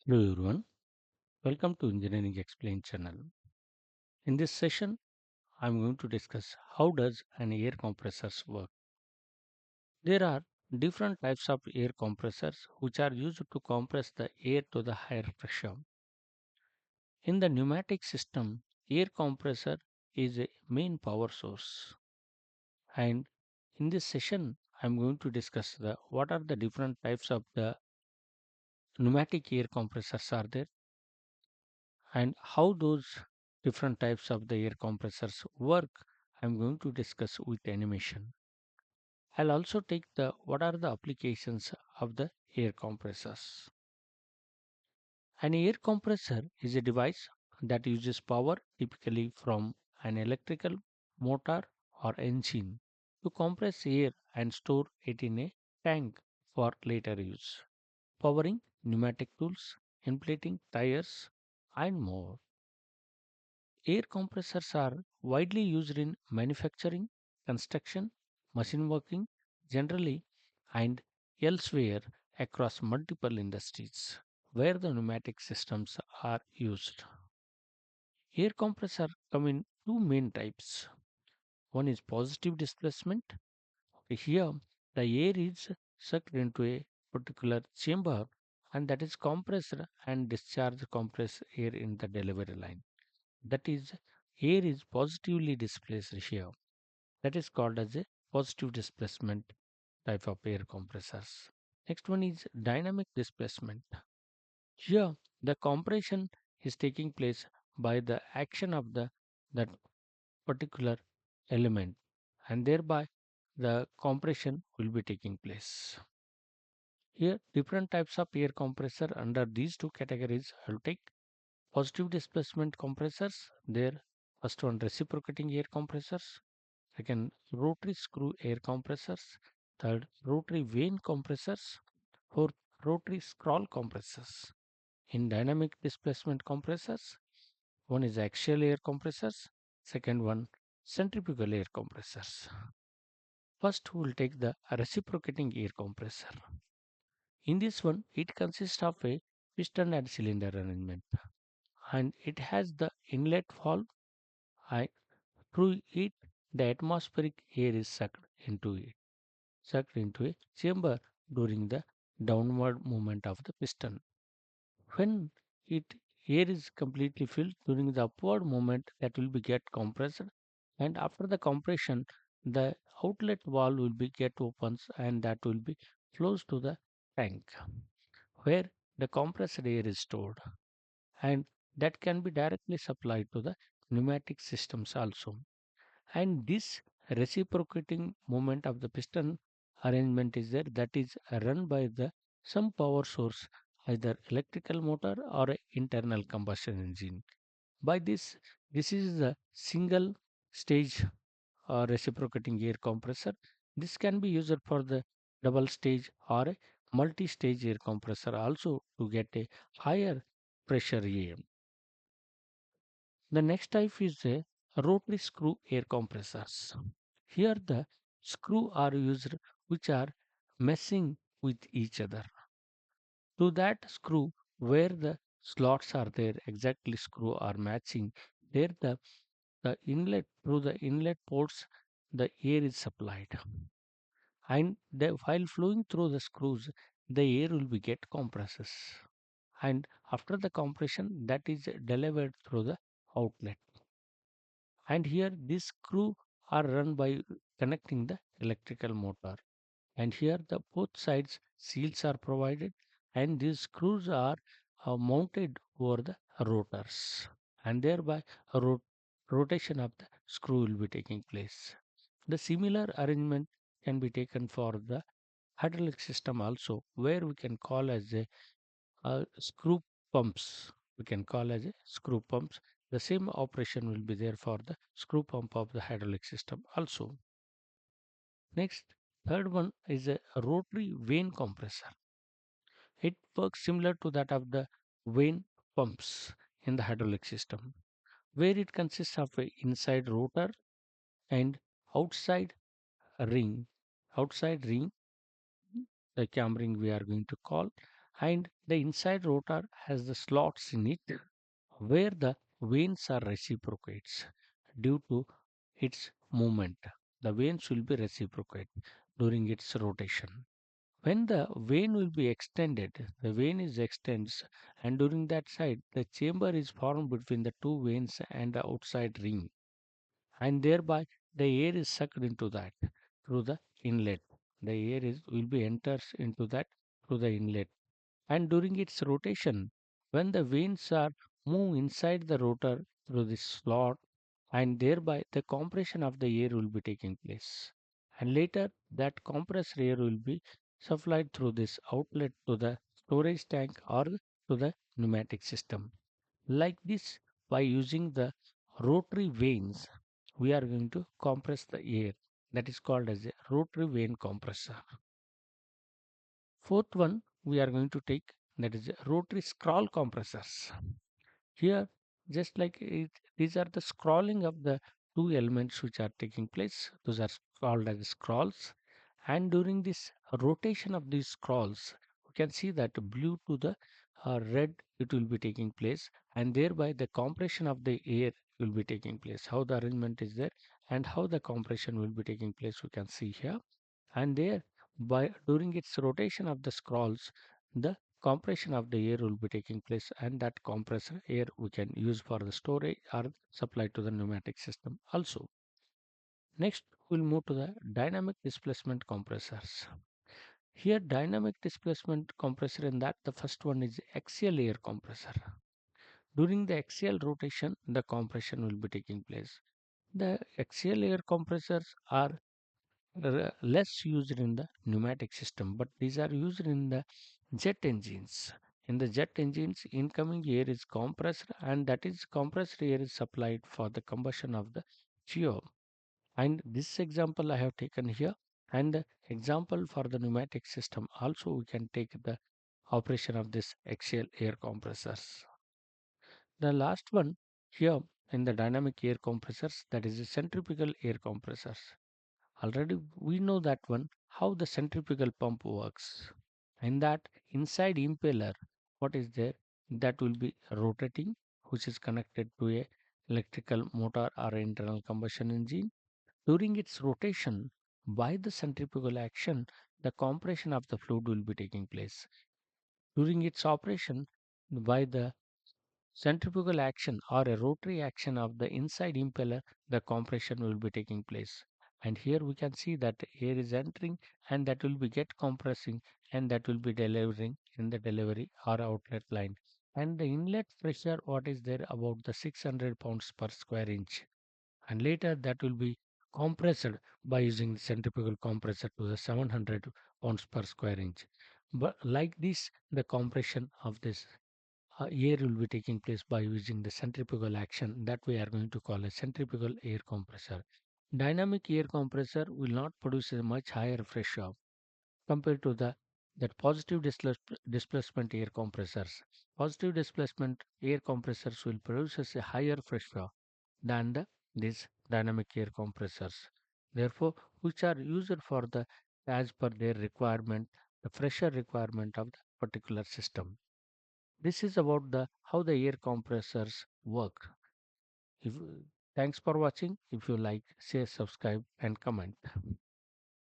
Hello everyone, welcome to Engineering Explained channel. In this session, I am going to discuss how does an air compressors work. There are different types of air compressors which are used to compress the air to the higher pressure. In the pneumatic system, air compressor is a main power source. And in this session, I am going to discuss the what are the different types of the pneumatic air compressors are there and how those different types of the air compressors work. I'm going to discuss with animation. I'll also take the what are the applications of the air compressors. An air compressor is a device that uses power typically from an electrical motor or engine to compress air and store it in a tank for later use, powering pneumatic tools, inflating tires, and more. Air compressors are widely used in manufacturing, construction, machine working generally, and elsewhere across multiple industries where the pneumatic systems are used. Air compressors come in two main types. One is positive displacement. Here, the air is sucked into a particular chamber and that is compressed and discharged compressed air in the delivery line. That is, air is positively displaced here. That is called as a positive displacement type of air compressors. Next one is dynamic displacement. Here the compression is taking place by the action of that particular element and thereby the compression will be taking place. Here different types of air compressor under these two categories I will take positive displacement compressors. There first one reciprocating air compressors, second rotary screw air compressors, third rotary vane compressors, fourth rotary scroll compressors. In dynamic displacement compressors, one is axial air compressors, second one centrifugal air compressors. First we will take the reciprocating air compressor. In this one it consists of a piston and cylinder arrangement and it has the inlet valve and through it the atmospheric air is sucked into a chamber during the downward movement of the piston. When it air is completely filled during the upward movement that will be get compressed and after the compression the outlet valve will be get opens and that will be flows to the tank where the compressed air is stored and that can be directly supplied to the pneumatic systems also. And this reciprocating movement of the piston arrangement is there that is run by the some power source either electrical motor or a internal combustion engine. By this is the single stage reciprocating air compressor. This can be used for the double stage or a multi-stage air compressor also to get a higher pressure air. The next type is a rotary screw air compressors. Here the screw are used which are messing with each other. To that screw where the slots are there exactly screw are matching there the inlet through the inlet ports the air is supplied and while flowing through the screws the air will be get compresses and after the compression that is delivered through the outlet. And here this screw are run by connecting the electrical motor and here the both sides seals are provided and these screws are mounted over the rotors and thereby a rotation of the screw will be taking place. The similar arrangement can be taken for the hydraulic system also where we can call as a screw pumps. We can call as a screw pumps. The same operation will be there for the screw pump of the hydraulic system also. Next, third one is a rotary vane compressor. It works similar to that of the vane pumps in the hydraulic system, where it consists of a inside rotor and outside ring, outside ring, the cam ring we are going to call, and The inside rotor has the slots in it where the vanes are reciprocates due to its movement. The vanes will be reciprocate during its rotation. When the vane will be extended, the vane is extends, and during that side, the chamber is formed between the two vanes and the outside ring, and thereby the air is sucked into that through the inlet. The air is will be enters into that through the inlet, and during its rotation, when the vanes are move inside the rotor through this slot, and thereby the compression of the air will be taking place, and later that compressed air will be supplied through this outlet to the storage tank or to the pneumatic system. Like this, by using the rotary vanes, we are going to compress the air. That is called as a rotary vane compressor. Fourth one we are going to take, that is a rotary scroll compressors. Here, just like it, these are the scrolling of the two elements which are taking place. Those are called as scrolls. And during this rotation of these scrolls, we can see that blue to the red it will be taking place, and thereby the compression of the air will be taking place. How the arrangement is there and how the compression will be taking place, we can see here. And there, by during its rotation of the scrolls, the compression of the air will be taking place, and that compressor air we can use for the storage or supply to the pneumatic system also. Next, we'll move to the dynamic displacement compressors. Here, dynamic displacement compressor, in that the first one is axial air compressor. During the axial rotation, the compression will be taking place. The axial air compressors are less used in the pneumatic system, but these are used in the jet engines. In the jet engines, incoming air is compressed, and that is compressed air is supplied for the combustion of the fuel. And this example I have taken here, and the example for the pneumatic system also we can take the operation of this axial air compressors. The last one here in the dynamic air compressors, that is the centrifugal air compressors. Already we know that one, how the centrifugal pump works. In that inside impeller, what is there? That will be rotating, which is connected to a electrical motor or internal combustion engine. During its rotation, by the centrifugal action, the compression of the fluid will be taking place. During its operation, by the centrifugal action or a rotary action of the inside impeller, the compression will be taking place. And here we can see that air is entering, and that will be get compressing, and that will be delivering in the delivery or outlet line. And the inlet pressure, what is there, about the 600 pounds per square inch. And later that will be compressed by using the centrifugal compressor to the 700 pounds per square inch. But like this, the compression of this air will be taking place by using the centrifugal action, that we are going to call a centrifugal air compressor. Dynamic air compressor will not produce a much higher pressure compared to the that positive displacement air compressors. Positive displacement air compressors will produce a higher pressure than these dynamic air compressors. Therefore, which are used for the as per their requirement, the pressure requirement of the particular system. This is about the how the air compressors work. If, thanks for watching. If you like, share, subscribe, and comment.